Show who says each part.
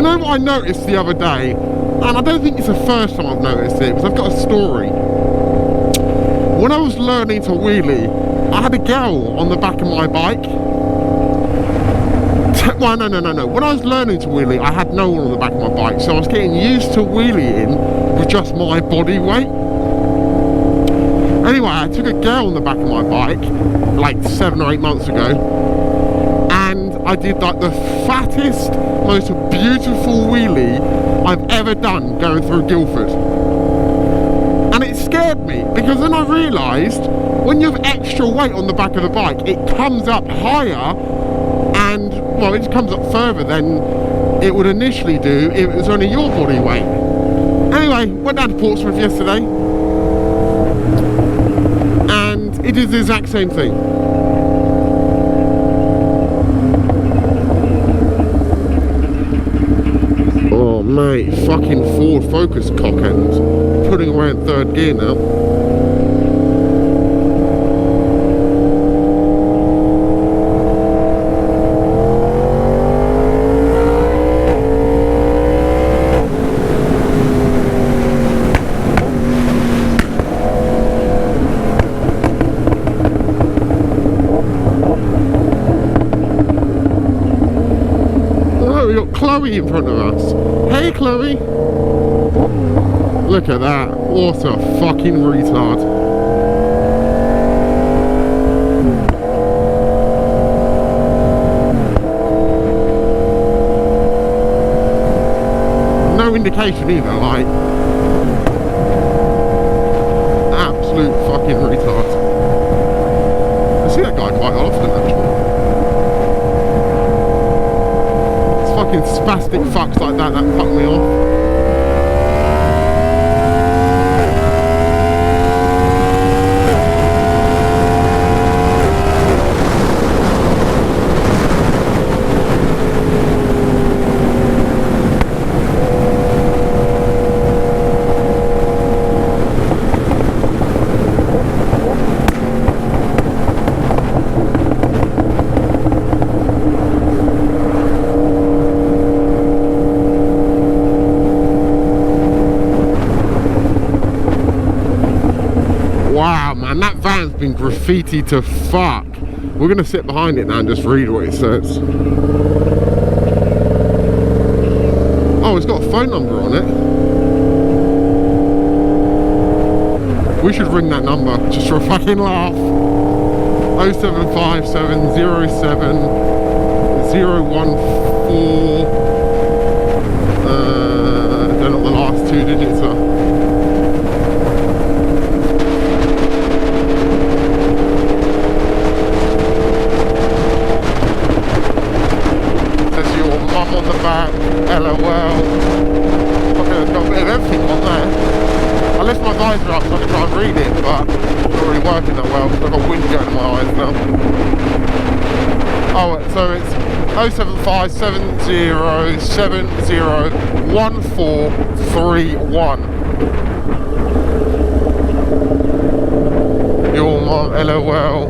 Speaker 1: know what I noticed the other day? And I don't think it's the first time I've noticed it, because I've got a story. When I was learning to wheelie, I had a girl on the back of my bike. Well, no. When I was learning to wheelie, I had no one on the back of my bike, so I was getting used to wheeling with just my body weight. Anyway, I took a girl on the back of my bike like 7 or 8 months ago, and I did like the fattest, most beautiful wheelie I've ever done going through Guildford. And it scared me, because then I realised when you have extra weight on the back of the bike, it comes up higher, and well, it comes up further than it would initially do if it was only your body weight. Anyway, went down to Portsmouth yesterday, and it is the exact same thing. Oh mate, fucking Ford Focus cock end, putting away in 3rd gear now. Chloe in front of us. Hey Chloe! Look at that. What a fucking retard. No indication either, like. Absolute fucking retard. I see that guy quite often actually. Fucking spastic fucks like that fuck me off. Wow, man, that van's been graffitied to fuck. We're gonna sit behind it now and just read what it says. Oh, it's got a phone number on it. We should ring that number just for a fucking laugh. 075707014. They're not the last 2 digits, though. On the back, LOL. Okay, there's got a bit of everything on there. I lift my visor up so I can try and read it, but it's not really working that well because I've got wind going in my eyes now. Oh, so it's 07570701431. Your mom, LOL.